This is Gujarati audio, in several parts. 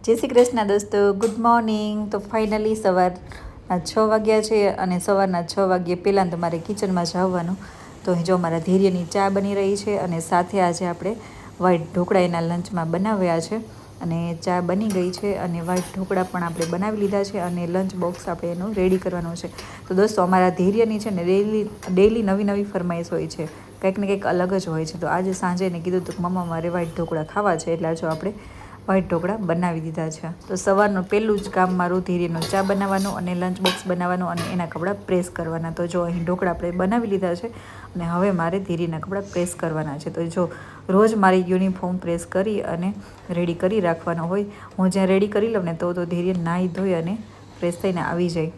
જય શ્રી કૃષ્ણ દોસ્તો, ગુડ મોર્નિંગ. તો ફાઇનલી સવારના 6 વાગ્યા છે અને સવારના 6 વાગ્યે પહેલાં તમારે કિચનમાં જવાનું. તો અહીં જો અમારા ધીર્યની ચા બની રહી છે અને સાથે આજે આપણે વ્હાઈટ ઢોકળા એના લંચમાં બનાવ્યા છે. અને ચા બની ગઈ છે અને વ્હાઈટ ઢોકળા પણ આપણે બનાવી લીધા છે અને લંચ બોક્સ આપણે એનું રેડી કરવાનું છે. તો દોસ્તો અમારા ધીર્યની છે ને ડેઈલી નવી નવી ફરમાઈશ હોય છે, કંઈક ને કંઈક અલગ જ હોય છે. તો આજે સાંજે એને કીધું હતું કે મમ્મા મારે વ્હાઈટ ઢોકળા ખાવા છે, એટલે જો આપણે વ્હાઈટ ઢોકળા બનાવી દીધા છે. તો સવારનું પહેલું જ કામ મારું ધીરેનું ચા બનાવવાનું અને લંચ બોક્સ બનાવવાનું અને એના કપડાં પ્રેસ કરવાના. તો જો અહીં ઢોકળા આપણે બનાવી લીધા છે અને હવે મારે ધીરેના કપડાં પ્રેસ કરવાના છે. તો જો રોજ મારી યુનિફોર્મ પ્રેસ કરી અને રેડી કરી રાખવાનો હોય. હું જ્યાં રેડી કરી લઉં ને તો ધીરે નાહી ધોઈ અને ફ્રેશ થઈને આવી જાય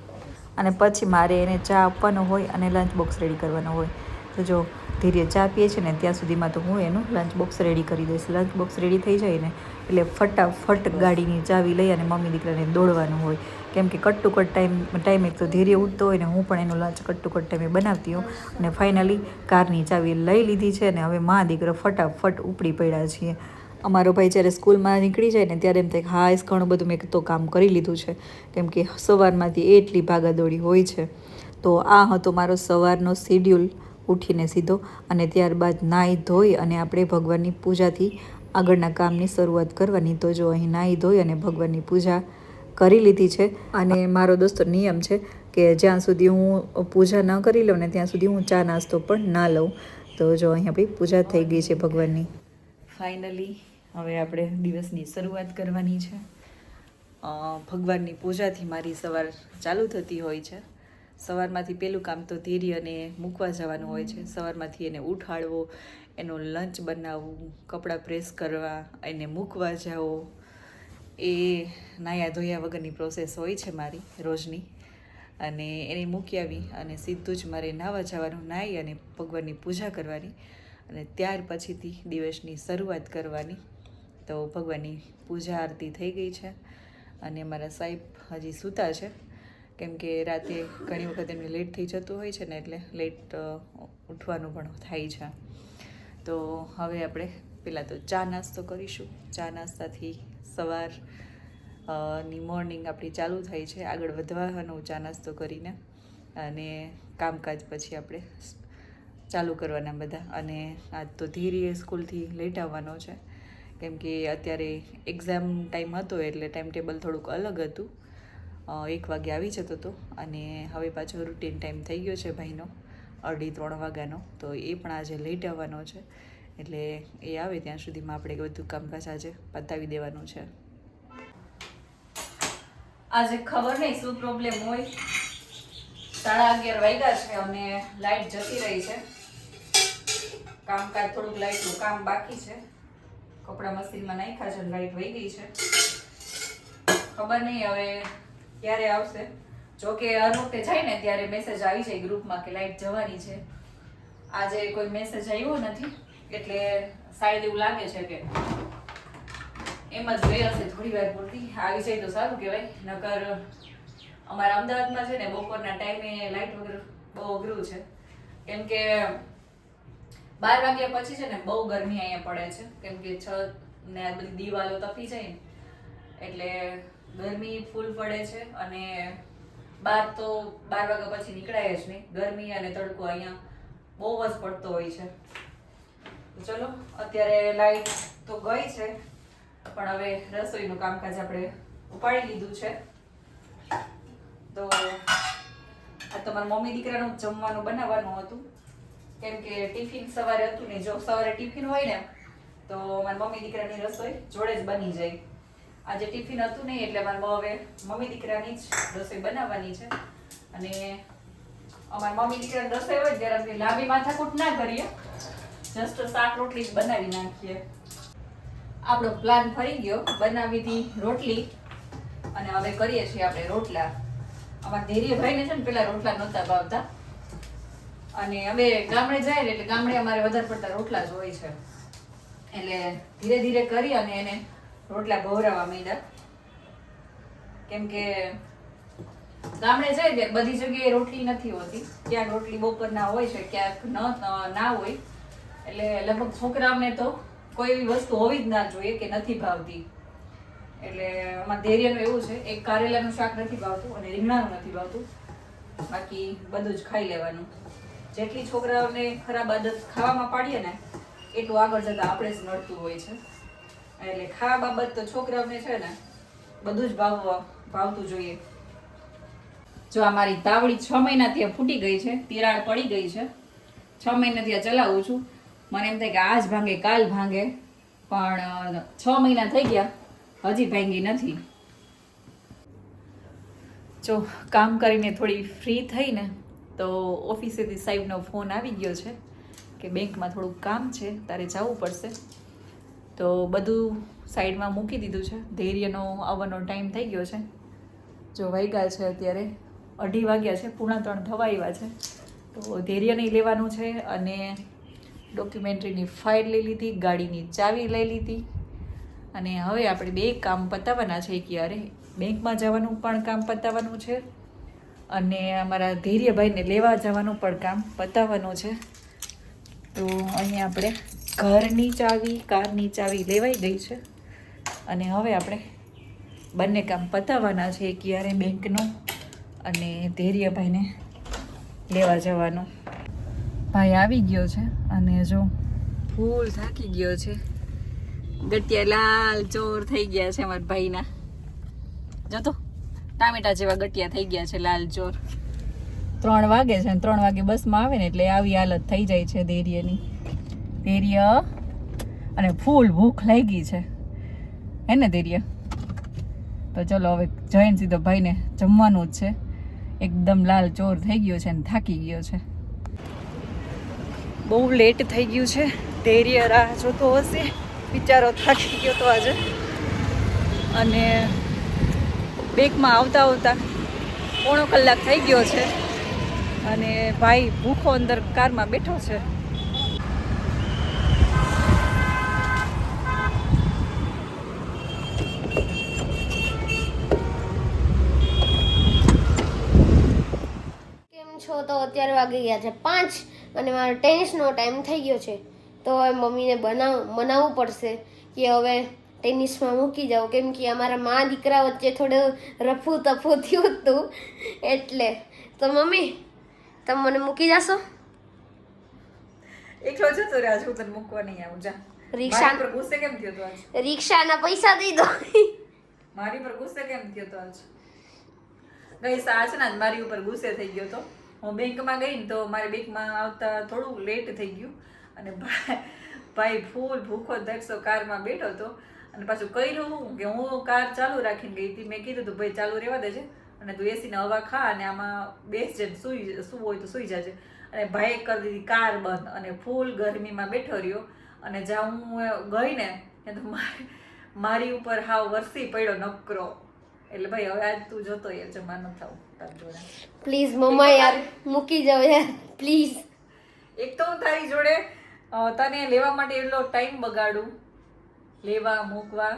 અને પછી મારે એને ચા આપવાનો હોય અને લંચ બોક્સ રેડી કરવાનો હોય. તો જો ધીરે ચા પીએ છે ને ત્યાં સુધીમાં તો હું એનું લંચ બોક્સ રેડી કરી દઈશ. લંચ બોક્સ રેડી થઈ જાય ને એટલે ફટાફટ ગાડીની ચાવી લઈ અને મમ્મી દીકરાને દોડવાનું હોય, કેમ કે કટ ટુ કટ ટાઈમ એક તો ધીરે ઉઠતો હોય ને હું પણ એનું લંચ કટ ટુ કટ ટાઈમે બનાવતી હોઉં. અને ફાઇનલી કારની ચાવી લઈ લીધી છે અને હવે મા દીકરો ફટાફટ ઉપડી પડ્યા છીએ. અમારો ભાઈ જ્યારે સ્કૂલમાં નીકળી જાય ને ત્યારે એમ થાય કે હા ઘણું બધું મેં તો કામ કરી લીધું છે, કેમ કે સવારમાંથી એટલી ભાગાદોડી હોય છે. તો આ હતો મારો સવારનો શિડ્યુલ. ઉઠીને સીધો અને ત્યારબાદ નાહી ધોઈ અને આપણે ભગવાનની પૂજાથી આગળના કામની શરૂઆત કરવાની. તો જો અહીં નાહી ધોઈ અને ભગવાનની પૂજા કરી લીધી છે. અને મારો દોસ્તો નિયમ છે કે જ્યાં સુધી હું પૂજા ન કરી લઉં ને ત્યાં સુધી હું ચા નાસ્તો પણ ના લઉં. તો જો અહીં આપણી પૂજા થઈ ગઈ છે ભગવાનની. ફાઇનલી હવે આપણે દિવસની શરૂઆત કરવાની છે. ભગવાનની પૂજાથી મારી સવાર ચાલુ થતી હોય છે. સવારમાંથી પહેલું કામ તો ધીરી અને મૂકવા જવાનું હોય છે. સવારમાંથી એને ઉઠાડવો, એનો લંચ બનાવવું, કપડાં પ્રેસ કરવા, એને મૂકવા જાઓ, એ નાહ્યા ધોયા વગરની પ્રોસેસ હોય છે મારી રોજની. અને એને મૂકી આવી અને સીધું જ મારે નાહવા જવાનું, નાહી અને ભગવાનની પૂજા કરવાની અને ત્યાર પછીથી દિવસની શરૂઆત કરવાની. તો ભગવાનની પૂજા આરતી થઈ ગઈ છે અને મારા સાહેબ હજી સૂતા છે, કેમ કે રાતે ઘણી વખત એમને લેટ થઈ જતું હોય છે ને એટલે લેટ ઉઠવાનું પણ થાય છે. તો હવે આપણે પહેલાં તો ચા નાસ્તો કરીશું. ચા નાસ્તાથી સવાર ની મોર્નિંગ આપણી ચાલુ થાય છે, આગળ વધવાનું ચા નાસ્તો કરીને અને કામકાજ પછી આપણે ચાલુ કરવાના બધા. અને આજ તો ધીરે સ્કૂલથી લેટ આવવાનો છે, કેમ કે અત્યારે એક્ઝામ ટાઈમ હતો એટલે ટાઈમ ટેબલ થોડુંક અલગ હતું. 1 વાગે આવી જતો હતો અને હવે પાછો રૂટીન ટાઈમ થઈ ગયો છે ભાઈનો 2:30 વાગ્યાનો. તો એ પણ આજે લેટ આવવાનો છે, એટલે એ આવે ત્યાં સુધીમાં આપણે બધું કામકાજ આજે પતાવી દેવાનું છે. આજે ખબર નહીં શું પ્રોબ્લેમ હોય, 11:30 વાગ્યા છે અને લાઈટ જતી રહી છે. કામકાજ થોડુંક લાઈટનું કામ બાકી છે, કપડાં મશીનમાં નાખ્યા છે, લાઈટ વહી ગઈ છે. ખબર નહીં હવે ક્યારે આવશે. જોકે હર વખતે જાય ને ત્યારે મેસેજ આવી જાય ગ્રુપમાં કે લાઈટ જવાની છે. આજે કોઈ મેસેજ આવ્યો નથી એટલે શાયદ એવું લાગે છે કે એમ જ ગઈ હશે થોડી વાર પૂરતી. આવી જાય તો સારું કહેવાય, નકર અમારા અમદાવાદમાં છે ને બપોરના ટાઈમે લાઈટ વગર બહુ અઘરું છે, કેમ કે 12 વાગ્યા પછી છે ને બહુ ગરમી અહીંયા પડે છે, કેમ કે છત ને આ બધી દિવાલો તપી જાય ને એટલે ગરમી ફૂલ પડે છે. અને બહાર તો 12 વાગ્યા પછી નીકળાય જ નહીં, ગરમી અને તડકો અહીંયા બહુ જ પડતો હોય છે. ચલો અત્યારે લાઈટ તો ગઈ છે, પણ હવે રસોઈનું કામકાજ આપણે ઉપાડી લીધું છે. તો આ તમારા મમ્મી દીકરાનું જમવાનું બનાવવાનું હતું, કેમ કે ટિફિન સવારે હતું ને. જો સવારે ટિફિન હોય ને તો મારા મમ્મી દીકરાની રસોઈ જોડે જ બની જાય. આજે ટિફિન હતું નહીં એટલે મારે હવે મમ્મી દીકરાની જ રસોઈ બનાવવાની છે. અને અમારા મમ્મી દીકરાની રસોઈ હોય ત્યારે અમે લાંબી માથાકૂટ ના કરીએ, જસ્ટ શાક રોટલી જ બનાવી નાખીએ. આપણો પ્લાન ફરી ગયો, બનાવી હતી રોટલી અને હવે કરીએ છીએ આપણે રોટલા. અમારા ધીરે ભાઈને છે ને પેલા રોટલા નહોતા ભાવતા અને હવે ગામડે જાય એટલે ગામડે અમારે વધારે પડતા રોટલા જ હોય છે, એટલે ધીરે ધીરે કરી અને એને રોટલા ભવરાવા માંડ્યા. કેમ કે ગામડે જાય ત્યારે બધી જગ્યાએ રોટલી નથી હોતી, ક્યાંક રોટલી બપોરના હોય છે, ક્યાંક ના હોય. એટલે લગભગ છોકરાઓને તો કોઈ એવી વસ્તુ હોવી જ ના જોઈએ કે નથી ભાવતી. એટલે આમાં ધૈર્યનું એવું છે, એક કારેલાનું શાક નથી ભાવતું અને રીંગણાનું નથી ભાવતું, બાકી બધું જ ખાઈ લેવાનું. જેટલી છોકરાઓને ખરાબ આદત ખાવામાં પાડીએ ને એટલું આગળ જતાં આપણે જ નડતું હોય છે. એટલે ખાવા બાબત તો છોકરાઓને છે ને બધું જ ભાવતું જોઈએ. જો આ મારી તાવડી 6 મહિનાથી ફૂટી ગઈ છે, તિરાડ પડી ગઈ છે. 6 મહિનાથી આ ચલાવું છું. મને એમ થાય કે આજ ભાંગે કાલ ભાંગે, પણ 6 મહિના થઈ ગયા હજી ભાંગી નથી. જો કામ કરીને થોડી ફ્રી થઈ ને તો ઓફિસેથી સાહેબનો ફોન આવી ગયો છે કે બેંકમાં થોડુંક કામ છે, તારે જવું પડશે. તો બધું સાઈડમાં મૂકી દીધું છે. ધૈર્યનો આવવાનો ટાઈમ થઈ ગયો છે. જો વાગ્યા છે અત્યારે 2:30 વાગ્યા છે, 2:45 થવા આવ્યા છે. તો ધૈર્યને લેવાનું છે અને ડોક્યુમેન્ટરીની ફાઇલ લઈ લીધી, ગાડીની ચાવી લઈ લીધી અને હવે આપણે 2 કામ પતાવવાના છે. કે અરે બેંકમાં જવાનું પણ કામ પતાવવાનું છે અને અમારા ધૈર્યભાઈને લેવા જવાનું પણ કામ પતાવવાનું છે. તો અહીંયા આપણે ઘરની ચાવી, કારની ચાવી લેવાઈ ગઈ છે અને હવે આપણે બંને કામ પતાવવાના છે. ક્યારે બેંકનું અને ધૈર્યભાઈને લેવા જવાનું. ભાઈ આવી ગયો છે અને જો ફૂલ થાકી ગયો છે. ગટિયા લાલ ચોર થઈ ગયા છે અમારા ભાઈના. જો તો ટામેટા જેવા ગટિયા થઈ ગયા છે, લાલ ચોર. 3 વાગે છે અને 3 વાગે બસમાં આવે ને એટલે આવી હાલત થઈ જાય છે ધૈર્યની. ધૈર્ય અને ફૂલ ભૂખ લાગી છે, હે ને ધૈર્ય? તો ચલો હવે જઈને સીધો ભાઈને જમવાનું જ છે. એકદમ લાલ ચોર થઈ ગયો છે અને થાકી ગયો છે. બહુ લેટ થઈ ગયું છે. ધૈર્ય રાહ જોતો હશે, બિચારો થાકી ગયો તો આજે. અને બેંકમાં આવતા 1.25 કલાક થઈ ગયો છે અને ભાઈ ભૂખો અંદર કારમાં બેઠો છે. કેમ છો? તો અત્યારે વાગી ગયા છે 5 અને મારો ટેનિસનો ટાઈમ થઈ ગયો છે. તો હવે મમ્મીને મનાવવું પડશે કે હવે ટેનિસમાં મૂકી જાઓ, કેમ કે અમારા મા દીકરા વચ્ચે થોડું રફુ તફુ થયું હતું એટલે. તો મમ્મી તમે મને મૂકી જશો? એકલો જતો રહ્યા છું, તને મૂકવા નહીં આવું. જા. રિક્ષા પર ગુસ્સે કેમ થયો તો આજ? રિક્ષાના પૈસા દઈ દો. મારી પર ગુસ્સે કેમ થયો તો આજ? ગઈ સાચ ના મારી ઉપર ગુસ્સે થઈ ગયો તો. હું બેંકમાં ગઈ ને તો મારે બેંકમાં આવતા થોડું લેટ થઈ ગયું અને ભાઈ ફૂલ ભૂખો દક્ષો કારમાં બેઠો હતો. અને પાછું કર્યું કે હું કાર ચાલુ રાખીને ગઈ હતી. મેં કીધું તું ભાઈ ચાલુ રહેવા દેજે અને તું એસીને હવા ખા અને આમાં બેસજે, સૂવું હોય તો સૂઈ જાજે. અને ભાઈએ કરી દીધી કાર બંધ અને ફૂલ ગરમીમાં બેઠો રહ્યો. અને જ્યાં હું ગઈ ને ત્યાં તો મારી ઉપર હાવ વરસી પડ્યો નકરો. એટલે ભાઈ હવે આજ તું જોતો યાર, જમા ન થાવ તાર જોડે. પ્લીઝ મમ્મા યાર મૂકી જાઓ યાર પ્લીઝ. એક તો હું તારી જોડે તને લેવા માટે એટલો ટાઈમ બગાડું, લેવા મૂકવા,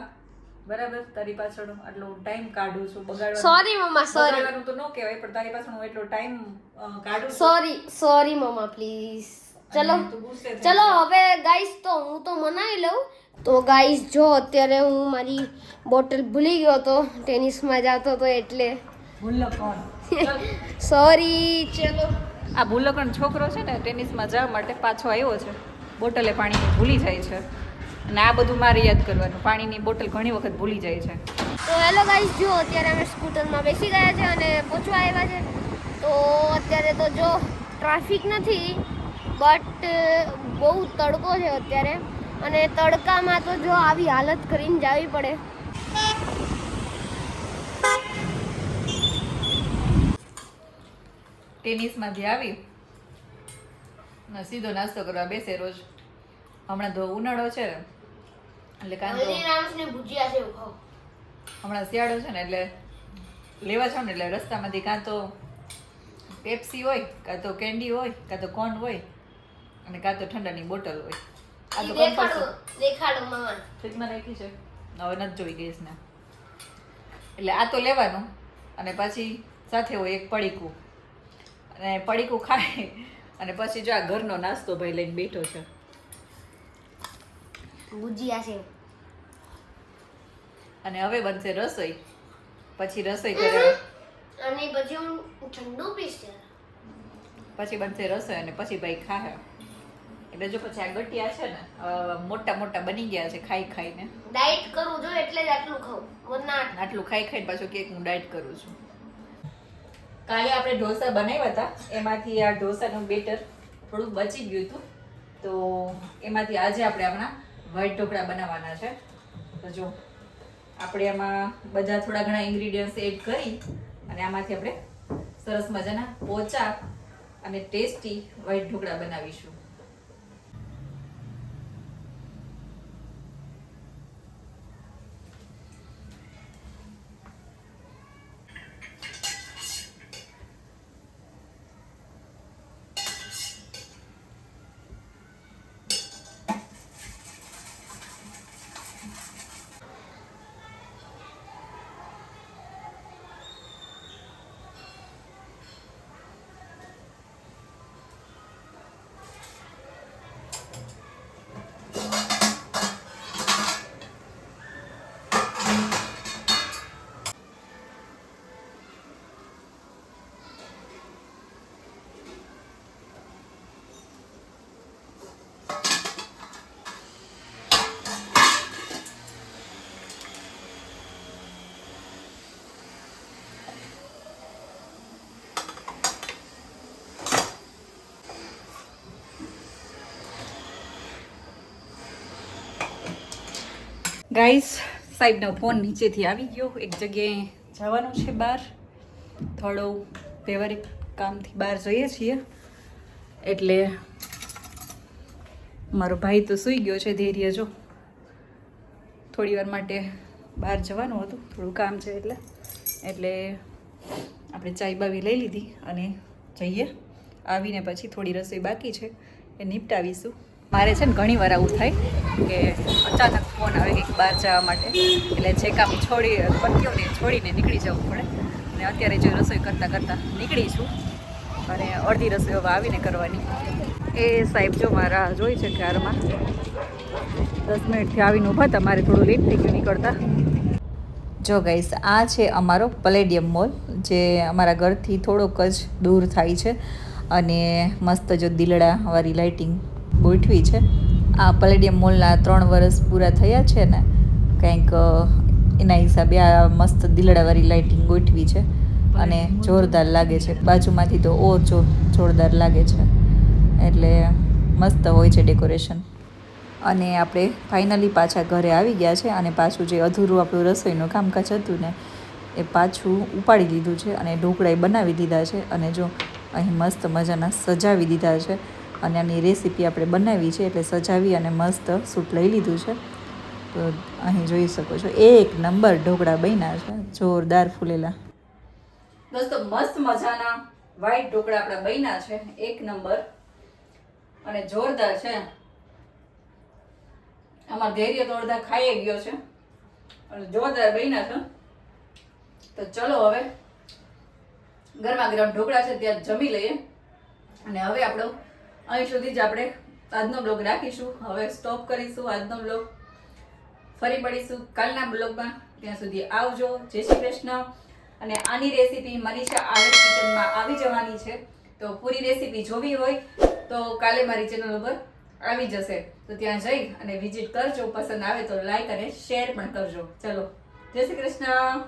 બરાબર? તારી પાછળ આટલો ટાઈમ કાઢું છું. બગાડવાનું સોરી મમ્મા, સોરી. બગાડવાનું તો ન કહેવાય, પણ તારી પાછળ હું એટલો ટાઈમ કાઢું છું. Sorry mamma please. ચલો હવે ગાઈસ તો હું તો મનાવી લઉં. તો ગાઈસ જો અત્યારે હું મારી બોટલ ભૂલી ગયો તો ટેનિસમાં જતો તો એટલે ભૂલો કોણ? સોરી. ચલો આ ભૂલકણ છોકરો છે ને ટેનિસમાં જવા માટે પાછો આવ્યો છે. બોટલે પાણીની ભૂલી જાય છે અને આ બધું મારે યાદ કરવાનું. પાણીની બોટલ ઘણી વખત ભૂલી જાય છે. તો હેલો ગાઈસ, જો અત્યારે અમે સ્કૂટરમાં બેસી ગયા છે અને પહોંચવા આવ્યા છે. તો અત્યારે તો જો ટ્રાફિક નથી, બટ બહુ તડકો છે અત્યારે અને તડકામાં તો જો આવી હાલત કરીને જવી પડે. ટેનિસમાંથી આવી ને સીધો નાસ્તો કરવા બેસે રોજ. હમણાં તો ઉનાળો છે એટલે કાં તો હલ્દીરામ્સની ભુજિયા છે ખાઓ. હમણાં શિયાળો છે ને એટલે લેવા જાવ ને એટલે રસ્તામાંથી કાં તો પેપ્સી હોય, કાં તો કેન્ડી હોય, કાં તો કોર્ન હોય અને કાં તો ઠંડાની બોટલ હોય. આ તો દેખાડો મામા. ફ્રીજમાં રાખી છે, હવે નથી જોઈ ગઈશ ને. એટલે આ તો લેવાનું અને પછી સાથે હોય એક પડીકું અને પડીકું ખાય અને પછી જો આ ઘરનો નાસ્તો ભાઈ લઈને બેઠો છે. ભુજિયા છે. અને હવે બનશે રસોઈ. પછી રસોઈ કરે અને પછી હું ઠંડુ પીશ પછી બનશે રસોઈ અને પછી ભાઈ ખાહે. એટલે જો પછી આ ગટિયા છે ને મોટા મોટા બની ગયા છે ખાઈ ખાઈને. ડાયટ કરું જો એટલે જ આટલું ખાઉં, વરના આટલું ખાઈ ખાઈને પાછું કે હું ડાયટ કરું છું. કાલે આપણે ઢોસા બનાવ્યા હતા, એમાંથી આ ઢોસાનું બેટર થોડુંક બચી ગયું હતું, તો એમાંથી આજે આપણે હમણાં વ્હાઈટ ઢોકળા બનાવવાના છે. તો જો આપણે આમાં બધા થોડા ઘણા ઇન્ગ્રીડિયન્ટ્સ એડ કરી અને આમાંથી આપણે સરસ મજાના પોચા અને ટેસ્ટી વ્હાઈટ ઢોકળા બનાવીશું. ગાઈસ, સાહેબનો ફોન નીચેથી આવી ગયો. એક જગ્યાએ જવાનું છે બહાર, થોડો વ્યવહારિક કામથી બહાર જઈએ છીએ. એટલે મારો ભાઈ તો સૂઈ ગયો છે, ધૈર્ય જો થોડી વાર માટે બહાર જવાનું હતું, થોડું કામ છે એટલે આપણે ચાય બાવી લઈ લીધી અને જઈએ. આવીને પછી થોડી રસોઈ બાકી છે એ નિપટાવીશું. મારે છે ને ઘણી વાર આવું થાય કે અચાનક ફોન આવે કે બહાર જવા માટે, એટલે જે કામ પત્યું ને છોડીને નીકળી જવું પડે. અને અત્યારે જો રસોઈ કરતાં નીકળી છું અને અડધી રસોઈ હવે આવીને કરવાની. એ સાહેબ જો મારા જોઈ છે કારમાં 10 મિનિટથી આવીને ઊભા હતા, મારે થોડું લેટ થઈ ગયું નીકળતા. જો ગાઈસ, આ છે અમારો પલેડિયમ મોલ, જે અમારા ઘરથી થોડોક જ દૂર થાય છે અને મસ્ત જો દિલડાવાળી લાઇટિંગ ગોઠવી છે. આ પલેડિયમ મોલના 3 વર્ષ પૂરા થયા છે ને કંઈક, એના હિસાબે આ મસ્ત દિલડાવાળી લાઇટિંગ ગોઠવી છે અને જોરદાર લાગે છે. બાજુમાંથી તો ઓર જોરદાર લાગે છે, એટલે મસ્ત હોય છે ડેકોરેશન. અને આપણે ફાઇનલી પાછા ઘરે આવી ગયા છે અને પાછું જે અધૂરું આપણું રસોઈનું કામકાજ હતું ને એ પાછું ઉપાડી લીધું છે અને ઢોકળા બનાવી દીધા છે. અને જો અહીં મસ્ત મજાના સજાવી દીધા છે અને આની રેસીપી આપણે બનાવી છે, એટલે સજાવી અને મસ્ત સૂટ લઈ લીધું છે. તો અહીં જોઈ શકો છો એક નંબર ઢોકળા બન્યા છે, જોરદાર ફૂલેલા. દોસ્તો, મસ્ત મજાના વ્હાઈટ ઢોકળા આપણા બન્યા છે, એક નંબર અને જોરદાર છે. અમારો ધૈર્ય તો અડધા ખાઈ ગયો છે અને જોરદાર બન્યા છે. તો ચલો હવે ગરમા ગરમ ઢોકળા છે ત્યાં જમી લઈએ અને હવે આપણો અહીં સુધી જ આપણે આજનો બ્લોગ રાખીશું. હવે સ્ટોપ કરીશું આજનો બ્લોગ. ફરી મળીશું કાલના બ્લોગમાં. ત્યાં સુધી આવજો. જય શ્રી કૃષ્ણ. અને આની રેસીપી મનીષા આહિર કિચનમાં આવી જવાની છે, તો પૂરી રેસીપી જોવી હોય તો કાલે મારી ચેનલ ઉપર આવી જશે, તો ત્યાં જઈ અને વિઝિટ કરજો. પસંદ આવે તો લાઈક અને શેર પણ કરજો. ચલો, જય શ્રી કૃષ્ણ.